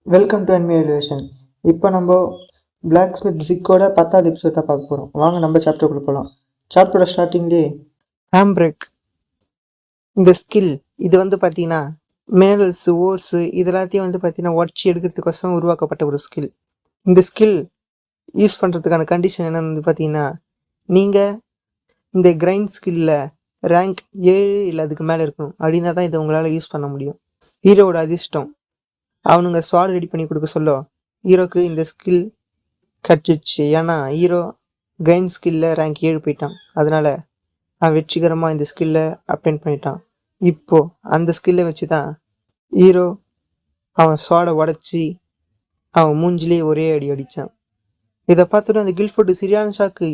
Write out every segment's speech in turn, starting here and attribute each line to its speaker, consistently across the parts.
Speaker 1: Welcome to என்மி elevation. இப்போ நம்ம black Smith ஜிக்கோட 10வது எபிசோட் தான் பார்க்க போகிறோம். வாங்க நம்ம சாப்டருக்குள்ள போகலாம். சாப்டரோட ஸ்டார்டிங்லேயே ஹேம் பிரேக் இந்த ஸ்கில் இது பார்த்தீங்கன்னா மேடல்ஸ் ஓர்ஸு இது எல்லாத்தையும் பார்த்தீங்கன்னா உடச்சி எடுக்கிறதுக்கோசரம் உருவாக்கப்பட்ட ஒரு ஸ்கில். இந்த ஸ்கில் யூஸ் பண்ணுறதுக்கான கண்டிஷன் என்னென்னு பார்த்தீங்கன்னா, நீங்கள் இந்த கிரைண்ட் ஸ்கில்லில் ரேங்க் 7 இல்லை அதுக்கு மேலே இருக்கணும். அப்படின்னா தான் இதை உங்களால் யூஸ் பண்ண முடியும். ஹீரோவோட அதிர்ஷ்டம் அவனுங்க ஸ்வாட் ரெடி பண்ணி கொடுக்க சொல்ல ஹீரோக்கு இந்த ஸ்கில் கிடச்சிடுச்சு. ஏன்னா ஹீரோ கிரைண்ட் ஸ்கில்ல ரேங்க் 7 போயிட்டான். அதனால அவன் வெற்றிகரமாக இந்த ஸ்கில்ல அப்டென்ட் பண்ணிட்டான். இப்போ அந்த ஸ்கில்லை வச்சு தான் ஹீரோ அவன் ஸ்வாடை உடச்சி அவன் மூஞ்சிலே ஒரே அடி அடித்தான். இதை பார்த்துட்டு அந்த கில்ஃபோர்டு சரியான ஷாக்கு.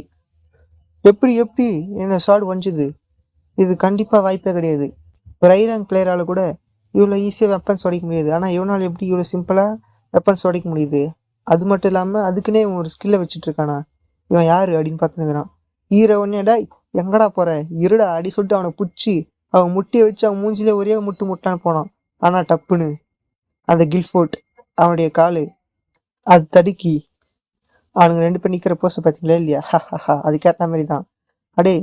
Speaker 1: எப்படி என்ன ஸ்வாட் வஞ்சுது? இது கண்டிப்பாக வாய்ப்பே கிடையாது. ஒரு ஹை ரேங்க் பிளேயரால் கூட இவ்வளோ ஈஸியாக வெப்பன்ஸ் உடைக்க முடியாது. ஆனால் இவனால் எப்படி இவ்வளோ சிம்பிளாக வெப்பன்ஸ் உடைக்க முடியுது? அது மட்டும் இல்லாமல் அதுக்குன்னே இவன் ஒரு ஸ்கில்லை வச்சுட்டு இருக்கானா? இவன் யார் அப்படின்னு பார்த்துனுக்கிறான். ஹீரோ ஒன்னே டா எங்கடா போகிற இருடா அடி சொல்லிட்டு அவனை பிடிச்சி அவன் முட்டியை வச்சு அவன் மூஞ்சிலே ஒரே முட்டான்னு போனான். ஆனால் டப்புன்னு அந்த கில்ஃபோர்ட் அவனுடைய காலு அது தடுக்கி அவனுங்க 2 பேர் நிற்கிற போஸ்ட் பார்த்தீங்களா இல்லையா? அதுக்கேற்ற மாதிரி தான் அடே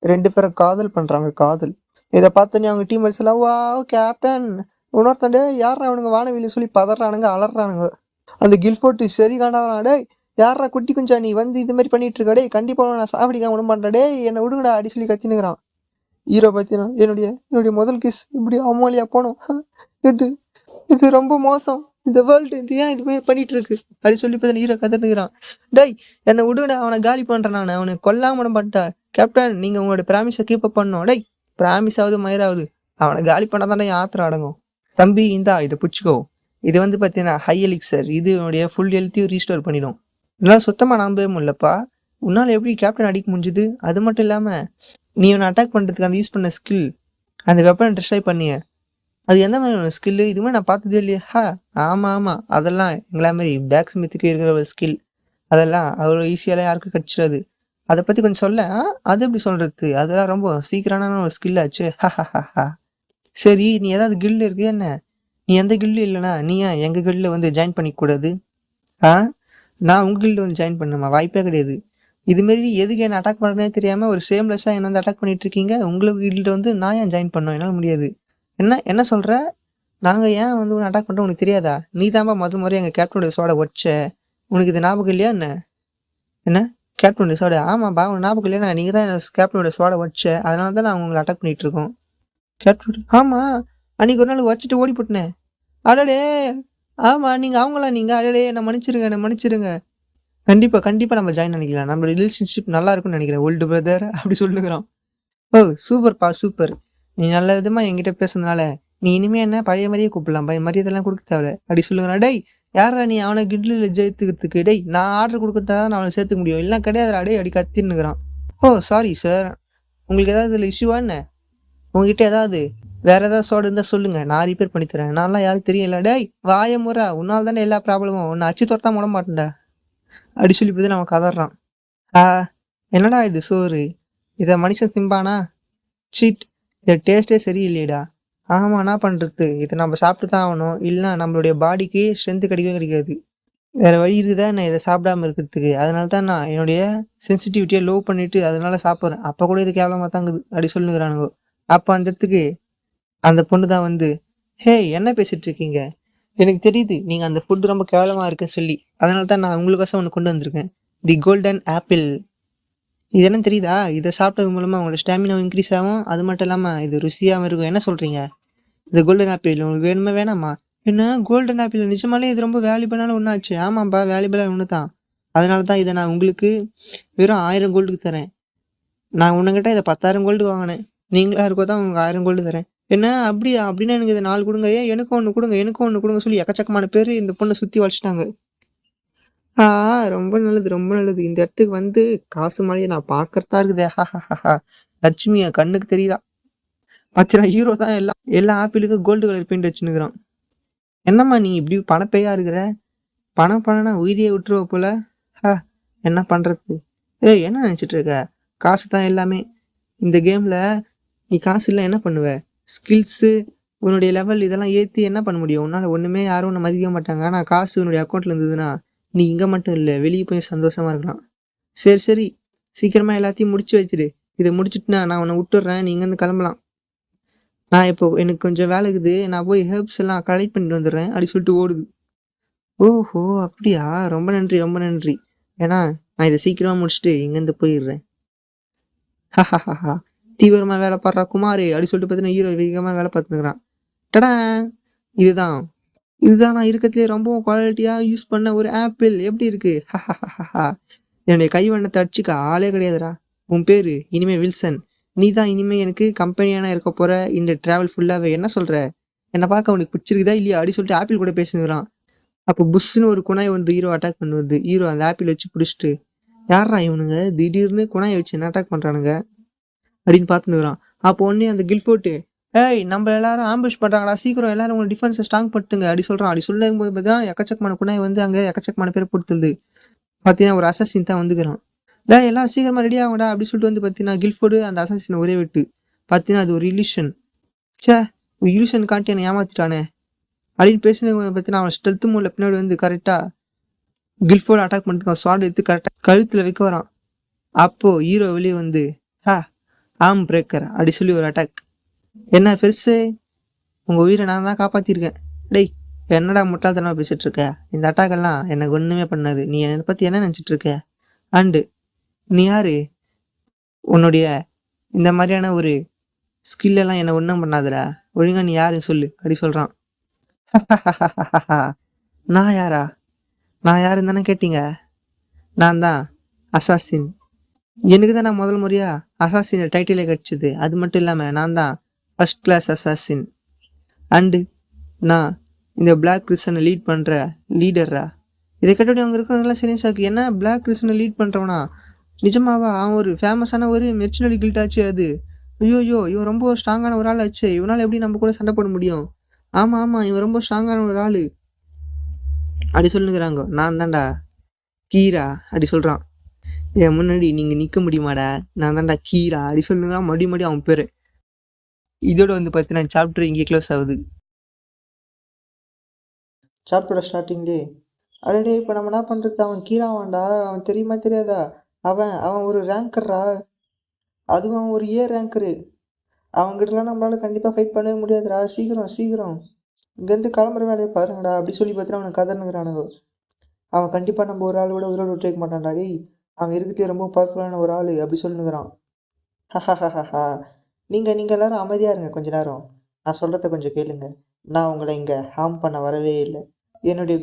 Speaker 1: 2 பேரும் காதல் பண்ணுறாங்க. காதல் இதை பார்த்தோன்னே அவங்க டீம் எல்லாம் வா கேப்டன் இன்னொருத்தண்டே யாரா அவனுங்க வானவில்லை சொல்லி பதறானுங்க அலறானுங்க. அந்த கில்ஃபோர்ட் சரி காண்டாவறான். டே யாரா குட்டி குஞ்சா நீ இது மாதிரி பண்ணிட்டு இருக்க? டே கண்டிப்பாக நான் சாப்பிடிக்காம விட மாட்டேன். டே என்னை விடுங்கடா அப்படி சொல்லி கத்தினுக்கிறான். ஹீரோ பார்த்தீங்கன்னா என்னுடைய முதல் கிஸ் இப்படி அம்மாலியா போனோம். இது ரொம்ப மோசம். இந்த வேர்ல்டு இது ஏன் இது மாதிரி பண்ணிட்டு இருக்கு அப்படி சொல்லி பார்த்தா ஹீரோ கத்துனுக்கிறான். டேய் என்னை விடுங்கடா அவனை காலி பண்ணுறேன். நான் அவனை கொல்லாம விட மாட்டேன். கேப்டன் நீங்கள் உங்களோட ப்ராமிஸை கீப் அப் பண்ணோம். டேய் ப்ராமிஸ் ஆகுது மயிராகுது அவனை காலி பண்ணால் தானே ஆத்திரம் அடங்கும். தம்பி இந்தா இதை பிடிச்சிக்கோ. இது பார்த்தீங்கன்னா ஹை எலிக்சர். இது என்னுடைய ஃபுல் ஹெல்த்தையும் ரீஸ்டோர் பண்ணிடும். இதெல்லாம் சுத்தமாக நம்பவே முடியலப்பா. உன்னால் எப்படி கேப்டன் அடிக்க முடிஞ்சுது? அது மட்டும் இல்லாமல் நீ அவனை அட்டாக் பண்ணுறதுக்கு அந்த யூஸ் பண்ண ஸ்கில் அந்த வெப்பனை டிஸ்ட்ராய் பண்ணிய அது எந்த மாதிரி ஸ்கில்லு? இதுமாதிரி நான் பார்த்ததே இல்லையா? ஆமாம் அதெல்லாம் எங்களா மாதிரி பேக் ஸ்மித்துக்கு இருக்கிற ஒரு ஸ்கில். அதெல்லாம் அவ்வளோ ஈஸியாலாம் யாருக்கும் கிடச்சிடாது. அதை பற்றி கொஞ்சம் சொல்ல. அது எப்படி சொல்கிறது? அதெல்லாம் ரொம்ப சீக்கிரமான ஒரு ஸ்கில் ஆச்சு. சரி நீ ஏதாவது கில்டு இருக்கு என்ன? நீ எந்த கில்டு இல்லைனா நீ ஏன் எங்கள் கில்டில் ஜாயின் பண்ணிக்கூடாது? நான் உங்கள் கில்டு ஜாயின் பண்ணுமா? வாய்ப்பே கிடையாது. இதுமாரி எதுக்கு என்ன அட்டாக் பண்ணுறேனே தெரியாமல் ஒரு சேம்லெஸ்ஸாக என்ன அட்டாக் பண்ணிட்டு இருக்கீங்க. உங்களுக்கு கில்டு நான் ஏன் ஜாயின் பண்ணோம்? என்னால் முடியாது. என்ன சொல்கிற? நாங்கள் ஏன் உன்னை அட்டாக் பண்ணுறோம் உனக்கு தெரியாதா? நீ தான்ப்பா முறை எங்கள் கேப்டனுடைய சோட வச்ச. உனக்கு இது ஞாபகம் இல்லையா என்ன கேப்டனுடைய சோட? ஆமாப்பா உனக்கு ஞாபகம் இல்லையா? நீங்கள் தான் கேப்டனுடைய சோட வச்ச. அதனால தான் நான் உங்களை அட்டாக் பண்ணிகிட்டு இருக்கோம். கேப்டன் ஆமாம் அன்றைக்கி ஒரு நாள் வச்சுட்டு ஓடி போட்டேன். அடடே ஆமாம் நீங்கள் அடடே என்ன மன்னிச்சிருங்க. கண்டிப்பாக நம்ம ஜாயின் பண்ணிக்கலாம். நம்மளோட ரிலேஷன்ஷிப் நல்லா இருக்கும்னு நினைக்கிறேன் ஓல்டு பிரதர் அப்படி சொல்லுங்கிறான். ஓ சூப்பர்ப்பா சூப்பர். நீ நல்ல விதமாக என்கிட்ட பேசுறதுனால நீ இனிமேல் என்ன பழைய மாதிரியே கூப்பிடலாம். மரியாதைலாம் கொடுக்க தேவை அப்படி சொல்லுங்கண்ணா. டேய் யாரா நீ அவனை கிட்லில் ஜெயித்துக்கிறதுக்கு? டேய் நான் ஆர்டர் கொடுக்கறதா நான் அவனை சேர்த்துக்க முடியும். இல்லை கிடையாதுடா டே அப்படி கத்தின்னுக்கிறான். ஓ சாரி சார், உங்களுக்கு ஏதாவது இதில் இஷ்யூவா என்ன? உங்ககிட்ட ஏதாவது வேறு ஏதாவது சோடு இருந்தால் சொல்லுங்கள், நான் ரிப்பேர் பண்ணித்தரேன். நான்லாம் யாரும் தெரியல. டேய் வாய முறை உன்னால் தானே எல்லா ப்ராப்ளமும். உன்னை அச்சு துரத்தா விட மாட்டேன்டா அப்படி சொல்லி பார்த்து அவன் கதறான். என்னடா இது சோறு? இதை மனுஷன் திம்பானா? சீட் இதை டேஸ்ட்டே சரியில்லையடா. ஆமாம் என்ன பண்ணுறது? இதை நம்ம சாப்பிட்டு தான் ஆகணும். இல்லைனா நம்மளுடைய பாடிக்கு ஸ்ட்ரென்த்து கிடைக்காது. வேறு வழி இருக்குதா நான் இதை சாப்பிடாமல் இருக்கிறதுக்கு? அதனால தான் நான் என்னுடைய சென்சிட்டிவிட்டியை லோ பண்ணிவிட்டு அதனால சாப்பிட்றேன். அப்போ கூட இது கேவலமாக தாங்குது அப்படி சொல்லுங்கிறானுங்க. அப்போ அந்த இடத்துக்கு அந்த பொண்ணு தான் ஹே என்ன பேசிகிட்டு இருக்கீங்க? எனக்கு தெரியுது நீங்கள் அந்த ஃபுட்டு ரொம்ப கேவலமாக இருக்குன்னு சொல்லி. அதனால தான் நான் உங்களுக்கோசம் ஒன்று கொண்டு வந்திருக்கேன். தி கோல்டன் ஆப்பிள். இது என்ன தெரியுதா? இதை சாப்பிட்டது மூலமாக உங்களோட ஸ்டாமினா இன்க்ரீஸ் ஆகும். அது மட்டும் இல்லாமல் இது ருசியாகவும் இருக்கும். என்ன சொல்கிறீங்க? இந்த கோல்டன் ஆப்பிள் உங்களுக்கு வேணுமா வேணாமா? என்ன கோல்டன் ஆப்பிள்? நிஜமாலே இது ரொம்ப வேல்யூபிளான ஒன்று ஆச்சு. ஆமாம்ப்பா வேல்யூபிளான ஒன்று தான். அதனால தான் இதை நான் உங்களுக்கு வெறும் 1000 கோல்டுக்கு தரேன். நான் உன்கிட்ட இதை 10,000 கோல்டு வாங்கினேன். நீங்களா இருக்கோ தான் உங்களுக்கு 1000 கோல்டு தரேன். என்ன அப்படியா? அப்படின்னா எனக்கு இதை 4 கொடுங்க. எனக்கும் ஒன்று கொடுங்க சொல்லி எக்கச்சக்கமான பேர் இந்த பொண்ணை சுற்றி வச்சுட்டாங்க. ரொம்ப நல்லது. இந்த இடத்துக்கு காசு மழையை நான் பார்க்கறதா இருக்குதே. லட்சுமியா கண்ணுக்கு தெரியலா. மச்சனா ஹீரோ தான் எல்லா ஆப்பிளுக்கும் கோல்டு கலர் பெயிண்ட் வச்சுன்னுக்குறான். என்னம்மா நீ இப்படி பணப்பையா இருக்கிற? பணம்னா உயிரியை விட்டுருவ போல. என்ன பண்ணுறது? என்ன நினச்சிட்டு இருக்க? காசு தான் எல்லாமே. இந்த கேமில் நீ காசு இல்லை என்ன பண்ணுவ? ஸ்கில்ஸு உன்னுடைய லெவல் இதெல்லாம் ஏற்றி என்ன பண்ண முடியும்? உன்னால் ஒன்றுமே யாரும் உன்னை மதிக்க மாட்டாங்க. ஆனால் காசு உன்னுடைய அக்கௌண்ட்டில் இருந்ததுன்னா நீ இங்கே மட்டும் இல்லை, வெளியே போய் சந்தோஷமாக இருக்கலாம். சரி சரி, சீக்கிரமாக எல்லாத்தையும் முடிச்சு வச்சிரு. இதை முடிச்சுட்டுனா நான் உன்னை விட்டுடுறேன், நீ இங்கேருந்து கிளம்பலாம். நான் இப்போ எனக்கு கொஞ்சம் வேலை இருக்குது, நான் போய் ஹெர்ப்ஸ் எல்லாம் கலெக்ட் பண்ணிட்டு வந்துடுறேன் அப்படி சொல்லிட்டு ஓடுது. ஓஹோ! அப்படியா? ரொம்ப நன்றி, ரொம்ப நன்றி. ஏன்னா நான் இதை சீக்கிரமா முடிச்சுட்டு இங்கேருந்து போயிடுறேன். ஹஹஹஹா! தீவிரமா வேலை பார்றா குமாரு அப்படி சொல்லிட்டு பார்த்தீங்கன்னா, ஹீரோ வேகமா வேலை பார்த்துக்கிறான். டடா! இதுதான் இதுதான் நான் இருக்கறதுலயே ரொம்பவும் குவாலிட்டியா யூஸ் பண்ண ஒரு ஆப்பிள். எப்படி இருக்கு? ஹஹஹஹா! என்னுடைய கைவண்ணத்தை அடிச்சுக்க ஆளே கிடையாதுடா. உன் பேரு இனிமே வில்சன். நீ தான் இனிமே எனக்கு கம்பெனியானா இருக்க போற இந்த டிராவல் ஃபுல்லாவே. என்ன சொல்ற? என்ன பார்க்க உனக்கு பிடிச்சிருக்குதா இல்லையா? அப்படி சொல்லிட்டு ஆப்பிள் கூட பேசினுக்கிறான். அப்போ புஷ்ன்னு ஒரு குணாய் வந்து ஹீரோ அட்டாக் பண்ணுவது. ஹீரோ அந்த ஆப்பிள் வச்சு பிடிச்சிட்டு, யார்ரா இவனுங்க திடீர்னு குணாயை வச்சு என்ன அட்டாக் பண்றானுங்க அப்படின்னு பார்த்துனுக்குறான். அப்போ உடனே அந்த கில்ஃபோர்ட்டு, ஏய் நம்ம எல்லாரும் ஆம்புஷ் பண்றாங்கடா, சீக்கிரம் எல்லாரும் உங்க டிஃபென்ஸை ஸ்ட்ராங் படுத்துங்க அப்படி சொல்றான். அப்படி சொல்லும் போது பார்த்தீங்கன்னா எக்கச்சக்கமான குணாய் வந்து அங்கே எக்கச்சக்கமான பேர் கொடுத்துருது. பார்த்தீங்கன்னா ஒரு அசசின் தான் வந்துக்கிறான். டேய் எல்லாம் சீக்கிரமா ரெடி ஆகும்டா அப்படி சொல்லிட்டு வந்து பார்த்தீங்கன்னா கில்ஃபோர்டு அந்த அசசினை ஒரே விட்டு பார்த்தீங்கன்னா அது ஒரு இல்யூஷன். ச்சே, ஒரு இல்யூஷன் காட்டி என்னை ஏமாத்திட்டானே அப்படின்னு பேசினது பார்த்தீங்கன்னா அவன் ஸ்டெல்த் மோட்ல பின்னாடி வந்து கரெக்டாக கில்ஃபோர்டு அட்டாக் பண்ணுறதுக்கு அவன் ஸ்வாட் எடுத்து கரெக்டாக கழுத்தில் வைக்க வரான். அப்போ ஹீரோ வெளியே வந்து ஹா ஆம் பிரேக்கர் அப்படி சொல்லி ஒரு அட்டாக். என்ன பெருசு, உங்கள் உயிரை நான் தான் காப்பாற்றிருக்கேன். டேய் என்னடா முட்டாள்தனமாக பேசிட்டு இருக்க? இந்த அட்டாக் எல்லாம் எனக்கு ஒன்றுமே பண்ணாது. நீ என்னை பற்றி என்ன நினச்சிட்டு இருக்க? அண்டு நீ யாரு? உன்னுடைய இந்த மாதிரியான ஒரு ஸ்கில் எல்லாம் என்னை ஒன்றும் பண்ணாதுடா. ஒழுங்கா நீ யாரு சொல்லு அப்படி சொல்கிறான். நான் யாரா? நான் யாருன்னு தானே கேட்டீங்க? நான் தான் அசாசின். எனக்கு தான் நான் முதல் முறையா அசாசின் டைட்டிலே கிடச்சிது. அது மட்டும் இல்லாமல் நான் தான் ஃபர்ஸ்ட் கிளாஸ் அசாசின். அண்டு நான் இந்த பிளாக் கிறிஸ்டனை லீட் பண்ணுற லீடரா? இதை கேட்டபடி அவங்க இருக்கிறவங்களாம் சீரியஸ் ஆக்கு. என்ன பிளாக் கிறிஸ்டனை லீட் பண்ணுறவனா? நிஜமாவா? அவன் ஒரு ஃபேமஸான ஒரு மெர்ச்சனரி கில்ட் ஆச்சு அது. ஐயோ இவன் ரொம்ப ஸ்ட்ராங்கான ஒரு ஆள் ஆச்சு. இவனால் எப்படி நம்ம கூட சண்டை போட முடியும்? ஆமாம் ஆமாம், இவன் ரொம்ப ஸ்ட்ராங்கான ஒரு ஆள் அப்படி சொல்லுங்கிறாங்க. நான் தான்டா கீரா அப்படி சொல்கிறான். என் முன்னாடி நீங்கள் நிற்க முடியுமாடா? நான் தான்டா கீரா அப்படி சொல்லுங்க. மறுபடியும் அவன் பேர். இதோட வந்து பார்த்தீங்கன்னா சாப்டர் இங்கே க்ளோஸ் ஆகுது. சாப்டரோட ஸ்டார்டிங்லேயே அடடே இப்போ நம்ம என்ன பண்ணுறது? அவன் கீராவான்டா. அவன் தெரியுமா தெரியாதா? அவன் அவன் ஒரு ரேங்கர்ரா. அதுவும் அவன் ஒரு ஏ ரேங்கரு. அவங்ககிட்டலாம் நம்மளால கண்டிப்பாக ஃபைட் பண்ணவே முடியாதுடா. சீக்கிரம் சீக்கிரம் இங்கேருந்து கிளம்புற வேலையை பாருங்கடா அப்படி சொல்லி பார்த்தீங்கன்னா அவனை கதர்னுக்கிறானுங்க. அவன் கண்டிப்பாக நம்ம ஒரு ஆள் கூட உயிரோடு விட்டுருக்க மாட்டான்டா. டேய் அவன் இருக்கிறதே ரொம்ப பவர்ஃபுல்லான ஒரு ஆள் அப்படி சொல்லுங்கிறான். ஹஹஹஹா, நீங்கள் எல்லாரும் அமைதியாக இருங்க கொஞ்ச நேரம். நான் சொல்கிறத கொஞ்சம் கேளுங்க. நான் உங்களை இங்கே ஹார்ம் பண்ண வரவே இல்லை. என்னுடைய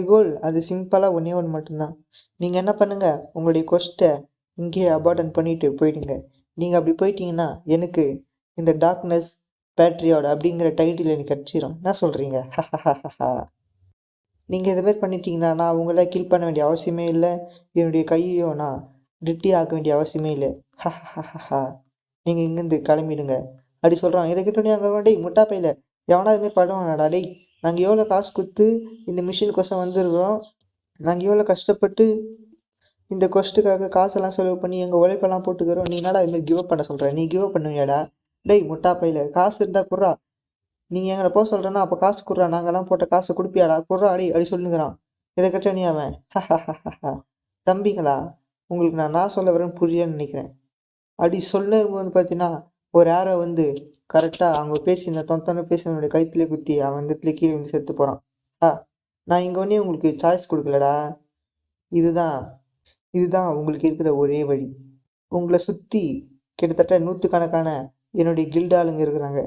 Speaker 1: கோல் அது சிம்பிளாக ஒன்றே ஒன்று மட்டும்தான். நீங்கள் என்ன பண்ணுங்கள், உங்களுடைய கொஸ்ட்டை இங்கேயே அபார்டன் பண்ணிட்டு போயிடுங்க. நீங்கள் அப்படி போயிட்டீங்கன்னா எனக்கு இந்த டார்க்னஸ் பேட்ரியாட் அப்படிங்கிற டைட்டில் எனக்கு கிடச்சிரும். என்ன சொல்கிறீங்க? ஹஹஹஹா, நீங்கள் இதை மாதிரி பண்ணிட்டீங்கன்னா நான் உங்களை கில் பண்ண வேண்டிய அவசியமே இல்லை. என்னுடைய கையையும் நான் டிட்டி ஆக்க வேண்டிய அவசியமே இல்லை. ஹஹஹஹா, நீங்கள் இங்கேருந்து கிளம்பிடுங்க அப்படி சொல்கிறான். இதை கிட்ட அங்கே டேய் முட்டா பையில எவனா இதுமாரி பண்ணுவானாடா? டேய் நாங்கள் எவ்வளோ காசு கொடுத்து இந்த மிஷினுக்கோசம் வந்திருக்கிறோம். நாங்கள் எவ்வளோ கஷ்டப்பட்டு இந்த கொஸ்ட்டுக்காக காசெல்லாம் செலவு பண்ணி எங்கள் உழைப்பெல்லாம் போட்டுக்கிறோம். நீ என்னடா இதுமாரி கிவ் அப் பண்ண சொல்கிற? நீ கிவ் அப் பண்ணுவியாடா? டேய் முட்டா பையில காசு இருந்தால் குர்றா. நீங்கள் எங்களை போக சொல்கிறேன்னா அப்போ காசு குர்றா. நாங்கள்லாம் போட்ட காசை கொடுப்பியாடா? குர்றா அடி அப்படி சொல்லுங்கிறான். இதை கட்ட நீ அவன் தம்பிங்களா, உங்களுக்கு நான் சொல்ல வரேன்னு புரியலன்னு நினைக்கிறேன் அப்படி சொல்லும்போது பார்த்தீங்கன்னா ஒரு ஆரோ வந்து கரெக்டாக அவங்க பேசின தொந்தன பேசினோடைய கழுத்துலேயே குத்தி அவன் இந்த இடத்துல கீழே வந்து செத்து போகிறான். நான் இங்கே ஒன்றே உங்களுக்கு சாய்ஸ் கொடுக்கலடா. இதுதான் இதுதான் உங்களுக்கு இருக்கிற ஒரே வழி. உங்களை சுற்றி கிட்டத்தட்ட நூற்றுக்கணக்கான என்னுடைய கில்டு ஆளுங்க இருக்கிறாங்க.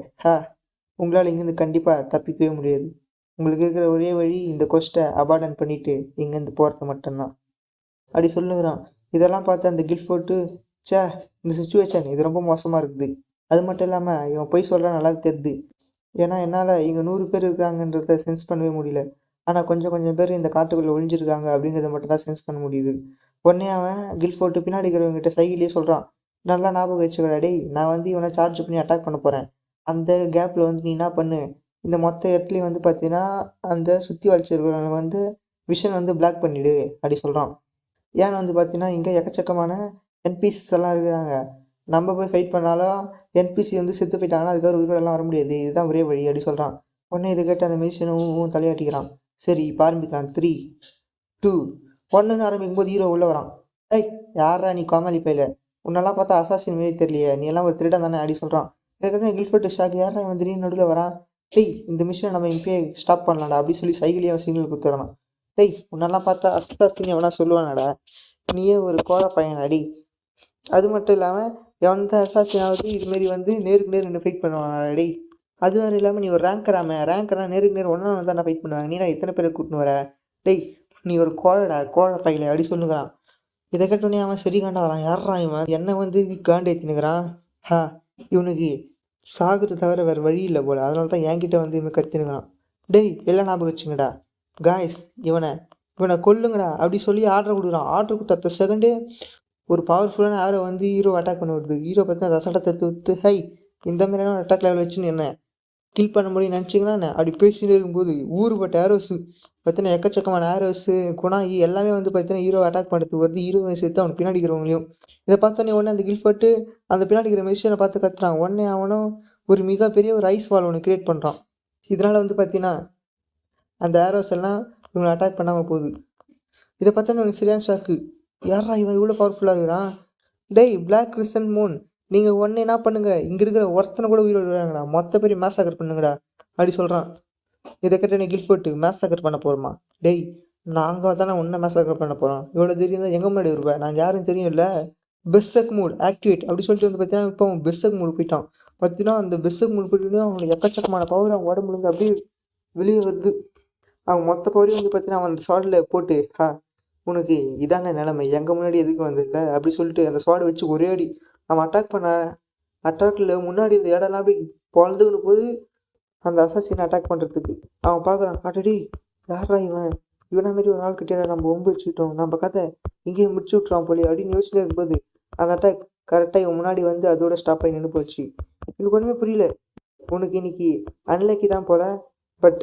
Speaker 1: உங்களால் இங்கேருந்து கண்டிப்பாக தப்பிக்கவே முடியாது. உங்களுக்கு இருக்கிற ஒரே வழி இந்த கொஸ்ட்டை அபார்டன் பண்ணிவிட்டு இங்கேருந்து போகிறது மட்டும்தான் அப்படி சொல்லுங்கிறான். இதெல்லாம் பார்த்து அந்த கில்ஃபோர்ட்டு, சே இந்த சுச்சுவேஷன் இது ரொம்ப மோசமாக இருக்குது. அது மட்டும் இல்லாமல் இவன் போய் சொல்கிறான் நல்லா தெரியுது. ஏன்னா என்னால் இங்கே 100 பேர் இருக்காங்கன்றத சென்ஸ் பண்ணவே முடியல. ஆனால் கொஞ்சம் கொஞ்சம் பேர் இந்த காட்டுக்குள்ளே ஒழிஞ்சிருக்காங்க அப்படிங்கிறத மட்டும் தான் சென்ஸ் பண்ண முடியுது. உடனே அவன் கில்ஃபோர்ட்டு பின்னாடி இருக்கிறவங்ககிட்ட சைக்கிளே சொல்கிறான், நல்லா ஞாபகம் வச்சுக்கடா டேய், நான் வந்து இவனை சார்ஜ் பண்ணி அட்டாக் பண்ண போகிறேன். அந்த கேப்பில் வந்து நீ என்ன பண்ணு, இந்த மொத்த இடத்துலையும் வந்து பார்த்தீங்கன்னா அந்த சுற்றி வளைச்சிருக்கிறவங்க வந்து விஷன் வந்து பிளாக் பண்ணிவிடு அப்படி சொல்கிறான். ஏன்னு வந்து பார்த்தீங்கன்னா இங்கே எக்கச்சக்கமான என்பிசிஸ் எல்லாம் இருக்கிறாங்க. நம்ம போய் ஃபைட் பண்ணாலும் என்பிசி வந்து செத்து போயிட்டாங்கன்னா அதுக்காக உயிரோடலாம் வர முடியாது, இதுதான் ஒரே வழி அப்படி சொல்கிறான். உடனே இதை கேட்டு அந்த மியூசியனும் தலையாட்டிக்கிறான். சரி இப்போ ஆரம்பிக்கலாம். 3, 2, 1ன்னு ஆரம்பிக்கும் போது ஹீரோ உள்ளே வரான். ஏய் யாரா நீ கோமாளி பையில, உன்னெல்லாம் பார்த்தா அசாசின் மாரி தெரியலையே, நீ எல்லாம் ஒரு திருடன் தானே அப்படி சொல்கிறான். இதுக்கப்புறம் கில்ஃபர்ட் ஷாக், யாரா இவன் திடீர்னு நடுவில் வரான். டேய் இந்த மிஷினை நம்ம இப்பயே ஸ்டாப் பண்ணலாம்டா அப்படி சொல்லி சைக்கிளையும் சிக்னல் கொடுத்துறான். டேய் உன்னெல்லாம் பார்த்தா அசாசின் எவனா சொல்லுவானடா, நீயே ஒரு கோழ பையன் அடி. அது மட்டும் இல்லாமல் எவன் தான் அசாசின் ஆகுது இதுமாரி வந்து நேருக்கு நேர் நின்று ஃபைட் பண்ணுவான் டேய். அது வேறு இல்லாமல் நீ ஒரு ரேங்கரா நேருக்கு நேர் ஒன்றா தான் ஃபைட் பண்ணுவாங்க, நீ நான் இத்தனை பேரை கூட்டின்னு வர. டேய் நீ ஒரு கோழ பையில அப்படி சொல்லுங்கிறான். இதை கேட்டோடனே அவன் சரி காண்டா வரான். யாரா இவன் என்னை வந்து காண்டேத்தினுக்கிறான். ஹா இவனுக்கு சாகுறது தவிர வேறு வழி இல்லை போல, அதனால தான் என்கிட்ட வந்து இவன் கத்தினுக்கிறான். டேய் எல்லாம் ஞாபகம் வச்சுங்கடா காய்ஸ், இவனை கொல்லுங்கடா அப்படி சொல்லி ஆர்டர் கொடுக்குறான். ஆர்டர் கொடுத்த அடுத்த செகண்டே ஒரு பவர்ஃபுல்லான ஆரோ வந்து ஹீரோ அட்டாக் பண்ண வருது. ஹீரோ பார்த்தா அந்த அசால்ட்டை தடுத்து விட்டு, ஹை இந்த மாதிரியான அட்டாக் லெவல் வச்சுன்னு என்ன கில் பண்ண முடியும்னு நினச்சிங்கன்னா என்ன அப்படி பேசிட்டு இருக்கும்போது ஊருப்பட்ட ஆரோஸு பார்த்தீங்கன்னா எக்கச்சக்கமான ஆரோஸு குணாயி எல்லாமே வந்து பார்த்தீங்கன்னா ஹீரோ அட்டாக் பண்ணுறதுக்கு வருது. ஹீரோவை சேர்த்து அவனுக்கு பின்னாடி இருக்கிறவங்களையும். இதை பார்த்தோன்னே உடனே அந்த கில்ஃபர்ட்டு அந்த பின்னாடி இருக்கிற மிஷினை பார்த்து கத்துறான். உடனே அவனும் ஒரு மிகப்பெரிய ஒரு ஐஸ் வால் ஒன்று கிரியேட் பண்ணுறான். இதனால் வந்து பார்த்தீங்கன்னா அந்த ஆரோஸ் எல்லாம் இவங்களை அட்டாக் பண்ணாமல் போகுது. இதை பார்த்தோன்னே உனக்கு சரியான ஷாக்கு, யாரா இவன் இவ்வளோ பவர்ஃபுல்லாக இருக்கிறான். டேய் பிளாக் கிறிஸ்டன் மூன், நீங்கள் ஒன்று என்ன பண்ணுங்கள், இங்கே இருக்கிற ஒருத்தனை கூட உயிரோடு விடுறாங்கடா, மொத்த பேர் மேசாக்கர் பண்ணுங்கடா அப்படி சொல்கிறான். இதை கேட்ட நீ கில்ஃபர்ட்டு மேசாக்கர் பண்ண போகிறோமா. டேய் நாங்கள் தானே ஒன்றை மேசாக்கர் பண்ண போகிறோம், இவ்வளோ தெரியும் தான் எங்கள் முன்னாடி வருவேன், நாங்கள் யாரும் தெரியும் இல்லை. பெஸ்ஸக் மூட் ஆக்டிவேட் அப்படி சொல்லிட்டு வந்து பார்த்தீங்கன்னா இப்போ அவன் பெஸ்ஸக் மூடு போயிட்டான். பார்த்தீங்கன்னா அந்த பெஸ்ஸக் மூடு போயிட்டு அவனுக்கு எக்கச்சக்கமான பவர் அவன் உடம்புலேருந்து அப்படியே வெளியே வருது. அவன் மொத்த பவரையும் வந்து பார்த்தீங்கன்னா அவன் அந்த ஸ்வாடில் போட்டு, உனக்கு இதான நிலைமை, எங்கள் முன்னாடி எதுக்கு வந்தில்ல அப்படி சொல்லிட்டு அந்த ஸ்வாடை வச்சு ஒரே அடி அவன் அட்டாக்கில் முன்னாடி இந்த இடம்லாம் அப்படி பொழுதுன்னு போது அந்த அசாசினை அட்டாக் பண்ணுறதுக்கு. அவன் பார்க்குறான், அடடி யாரா இவனை மாரி ஒரு ஆள் கிட்டே நம்ம ஒம்பு வச்சுக்கிட்டோம், நம்ம கதை இங்கேயே முடிச்சு விட்றான் போலி அப்படின்னு யோசிச்சுட்டு இருக்கும்போது அந்த அட்டாக் கரெக்டாக இவன் முன்னாடி வந்து அதோட ஸ்டாப் ஆகி நின்று போச்சு. எனக்கு ஒன்றுமே புரியல, உனக்கு இன்னைக்கு அன்லக்கி தான் போல, பட்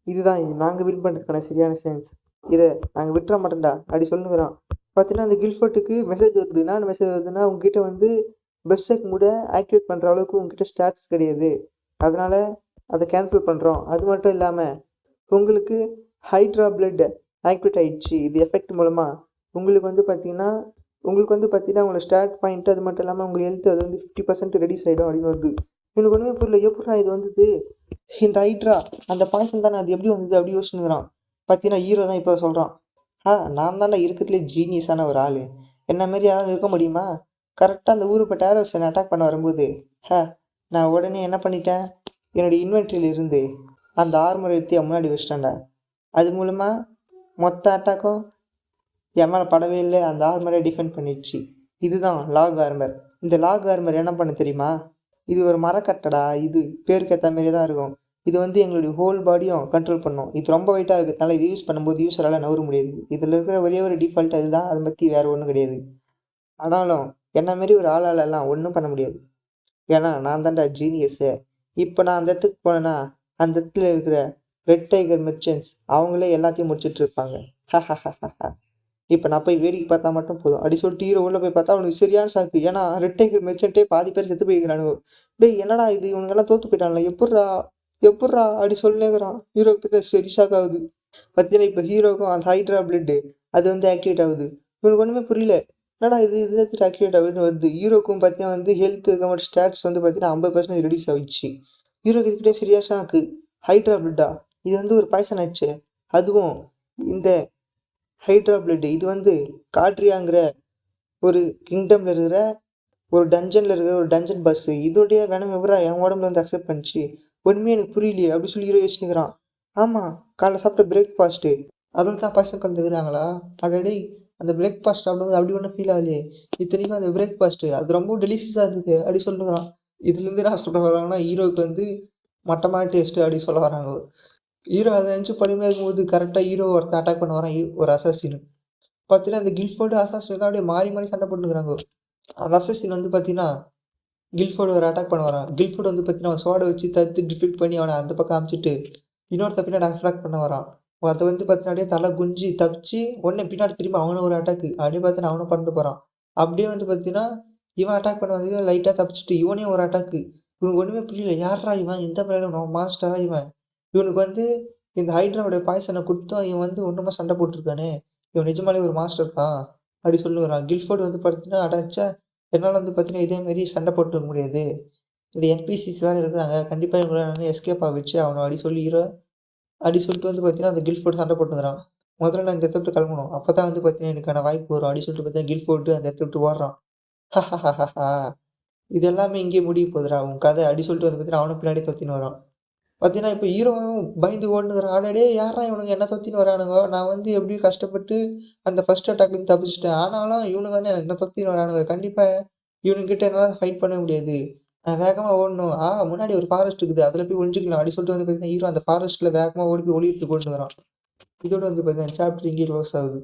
Speaker 1: இதுதான் நாங்கள் வின் பண்ணுறதுக்கான சரியான சென்ஸ், இதை நாங்கள் விட்டுற மாட்டோம்டா அப்படி சொல்லுங்கிறான். பார்த்தீங்கன்னா அந்த கில்ஃபர்ட்டுக்கு மெசேஜ் வருது. என்ன மெசேஜ் வருதுன்னா, உங்ககிட்ட வந்து பெஸ்ஸக் மூட ஆக்டிவேட் பண்ணுற அளவுக்கு உங்ககிட்ட ஸ்டாட்ஸ் கிடையாது, அதனால் அதை கேன்சல் பண்ணுறோம். அது மட்டும் இல்லாமல் உங்களுக்கு ஹைட்ரா பிளட் ஆக்டிவேட் ஆகிடுச்சு, இது எஃபெக்ட் மூலமாக உங்களுக்கு வந்து பார்த்தீங்கன்னா உங்களோட ஸ்டாட் பாயிண்ட் அது மட்டும் இல்லாமல் உங்களுக்கு ஹெல்த் அது வந்து 50% ரெடியூஸ் ஆகிடும் அப்படின்னு வருது. எனக்கு ஒன்றுமே புரியல, எப்படா இது வந்தது, இந்த ஹைட்ரா அந்த பாய்சன் தானே, அது எப்படி வந்தது அப்படி யோசிச்சுங்கிறான். பார்த்தீங்கன்னா ஹீரோ தான் இப்போ சொல்கிறான், நான் தானே இருக்கிறதுலே ஜீனியஸான ஒரு ஆள், என்ன மாரி யாரும் இருக்க முடியுமா. கரெக்டாக அந்த ஊருப்பட்ட ஆரோஸ் என்னை அட்டாக் பண்ண வரும்போது நான் உடனே என்ன பண்ணிட்டேன், என்னுடைய இன்வென்ட்ரியில் இருந்து அந்த ஆர்மரை எடுத்து என் முன்னாடி வச்சிட்டேன்டா. அது மூலமாக மொத்த அட்டாக்கும் என் மேலே படவே இல்லை, அந்த ஆர்மரை டிஃபெண்ட் பண்ணிடுச்சு. இதுதான் லாக் ஆர்மர். இந்த லாக் ஆர்மர் என்ன பண்ண தெரியுமா, இது ஒரு மரக்கட்டடா, இது பேருக்கு ஏற்ற மாரி தான் இருக்கும். இது வந்து எங்களுடைய ஹோல் பாடியும் கண்ட்ரோல் பண்ணும். இது ரொம்ப வெயிட்டாக இருக்கிறதுனால இது யூஸ் பண்ணும்போது யூஸரால் நவர முடியாது. இதில் இருக்கிற ஒரே ஒரு டிஃபால்ட் அதுதான், அதை பற்றி வேறு ஒன்றும் கிடையாது. ஆனாலும் என்ன மாரி ஒரு ஆளாலெல்லாம் ஒன்றும் பண்ண முடியாது, ஏன்னா நான் தான்டா ஜீனியஸு. இப்போ நான் அந்த இடத்துக்கு போனேன்னா அந்த இடத்துல இருக்கிற ரெட் டைகர் மெர்ச்சன்ட்ஸ் அவங்களே எல்லாத்தையும் முடிச்சுட்டு இருப்பாங்க. இப்போ நான் போய் வேடிக்கை பார்த்தா மட்டும் போதும் அப்படி சொல்லிட்டு ஹீரோ உள்ளே போய் பார்த்தா அவனுக்கு சரியான ஷாக்கு. ஏன்னா ரெட் டைகர் மெர்ச்சன்ட்டே பாதி பேர் செத்து போய்க்கிறானுங்க. டேய் என்னடா இது, இவனுங்கெல்லாம் தோற்று போயிட்டான்ல, எப்பட்றா அப்படி சொல்லுங்கிறான். ஹீரோக்கு பார்த்தா சரி ஷாக் ஆகுது. பார்த்தீங்கன்னா இப்போ ஹீரோக்கும் அந்த ஹைட்ரா பிளட்டு அது வந்து ஆக்டிவேட் ஆகுது. இவனுக்கு ஒன்றுமே புரியல, என்னடா இது இதில் ஆக்டிவேட் ஆகுதுன்னு வருது. ஹீரோக்கும் பார்த்தீங்கன்னா வந்து ஹெல்த் இருக்க ஸ்டாட்ஸ் வந்து பார்த்தீங்கன்னா 50% ரெடியூஸ் ஆகிடுச்சு. ஹீரோக்கு இதுக்கிட்டே சரியாக ஷாக்கு, ஹைட்ரா பிளட்டா, இது வந்து ஒரு பாய்சன் ஆயிடுச்சு. அதுவும் இந்த ஹைட்ரா பிளட் இது வந்து காட்ரியாங்கிற ஒரு கிங்டமில் இருக்கிற ஒரு டஞ்சன் பஸ்ஸு, இதோடைய வேணும் எவரா என் உடம்புல வந்து அக்செப்ட் பண்ணிச்சு, ஒன்றுமே எனக்கு புரியலையே அப்படி சொல்லி ஹீரோ யோசிச்சுக்கிறான். ஆமாம் காலைல சாப்பிட்ட பிரேக்ஃபாஸ்ட்டு அதில் தான் பாய்சன் கலந்துக்கிறாங்களா, அடடே அந்த பிரேக்ஃபாஸ்ட் சாப்பிடும்போது அப்படி ஒன்றும் ஃபீல் ஆகலையே, இத்தனைக்கும் அந்த பிரேக்ஃபாஸ்ட்டு அது ரொம்ப டெலிஷியஸாக இருந்தது அப்படி சொல்லுங்கிறான். இதுலேருந்து நான் சொல்ல வராங்கன்னா ஹீரோவுக்கு வந்து மட்டமான டேஸ்ட்டு அப்படி சொல்ல வராங்க. ஹீரோ அதை நினச்சி பொறுமையாக இருக்கும்போது கரெக்டாக ஹீரோ ஒருத்தன் அட்டாக் பண்ண வரான், ஒரு அசாசின். பார்த்தீங்கன்னா அந்த கில்ஃபோர்டு அசாசின் தான் அப்படியே மாறி மாறி சண்டை போட்டுக்கிறாங்க. அந்த அசாசின் வந்து பார்த்தீங்கன்னா கில்ஃபோர்டு ஒரு அட்டாக் பண்ண வரான். கில்ஃபோர்டு வந்து பார்த்தீங்கன்னா அவன் சோடை வச்சு தடுத்து டிஃபெக்ட் பண்ணி அவனை அந்த பக்கம் அமுச்சிட்டு இன்னொருத்த பின்னாடி அட்டாக் பண்ண வரான். அதை வந்து பார்த்தீங்கன்னா தலை குஞ்சு தப்பிச்சு உடனே பின்னாடி திரும்ப அவனை ஒரு அட்டாக்கு அப்படியே பார்த்தீங்கன்னா அவனை பறந்து போகிறான். அப்படியே வந்து பார்த்தீங்கன்னா இவன் அட்டாக் பண்ண வந்து லைட்டாக தப்பிச்சுட்டு இவனே ஒரு அட்டாக்கு. இவனுக்கு ஒன்றுமே புரியல. யார்ரா இவன்? எந்த பையனும் மாஸ்டரா இவன்? இவனுக்கு வந்து இந்த ஹைட்ராவோட பாய்சனை குடுத்தும் இவன் வந்து ஒண்ணுமா சண்டை போட்டுருக்கானே! இவன் நிஜமாலே ஒரு மாஸ்டர் தான். அப்படி சொல்லுகிறான். கில்ஃபோர்ட் வந்து பார்த்தீங்கன்னா, அட ச்சே! என்னால வந்து பார்த்தீங்கன்னா, இதே மாரி சண்டை போட்டுருக்க முடியாது. இந்த என்பிசிஸ் வேற இருக்கிறாங்க. கண்டிப்பா இவங்கள நான் எஸ்கேப் வச்சே ஆகணும். அப்படி சொல்லி அப்படி சொல்லிட்டு வந்து பார்த்தீங்கன்னா, அந்த கில்ஃபோர்ட் சண்டை போட்டுக்கிறான். முதல்ல நான் இந்த இடத்த விட்டு கிளம்பணும். அப்பதான் வந்து பார்த்தீங்கன்னா, எனக்கான வாய்ப்பு வரும். அப்படி சொல்லிட்டு பார்த்தீங்கன்னா, கில்ஃபோர்ட் அந்த இடத்த விட்டு ஓடுறான். இது எல்லாமே இங்கேயே முடிய போதுடா உன் கதை அப்படி சொல்லிட்டு வந்து பார்த்தீங்கன்னா, அவனும் பின்னாடி தொத்தின்னு வரான். பார்த்தீங்கன்னா, இப்ப ஹீரோவும் பயந்து ஓடுனுக்கிறான். அட டேய் யார்றா இவனுங்க என்ன தொத்தின்னு வரானுங்க? நான் வந்து எப்படியோ கஷ்டப்பட்டு அந்த ஃபர்ஸ்ட் அட்டாக்லேருந்து தப்பிச்சுட்டேன். ஆனாலும் இவனுங்க வந்து என்ன தொத்தின்னு வரானுங்க. கண்டிப்பா இவனுங்ககிட்ட என்னால ஃபைட் பண்ண முடியாது. நான் வேகமா ஓடணும். முன்னாடி ஒரு ஃபாரஸ்ட் இருக்குது. அதில போய் ஒளிஞ்சுக்கலாம். அப்படி சொல்லிட்டு வந்து பார்த்தீங்கன்னா, ஹீரோ அந்த ஃபாரஸ்ட்ல வேகமா ஓடி போய் ஒளியறதுக்கு ஓடுனுக்கிறான். இதோட வந்து பார்த்தீங்கன்னா, சாப்டர் இங்கேயே க்ளோஸ் ஆகுது.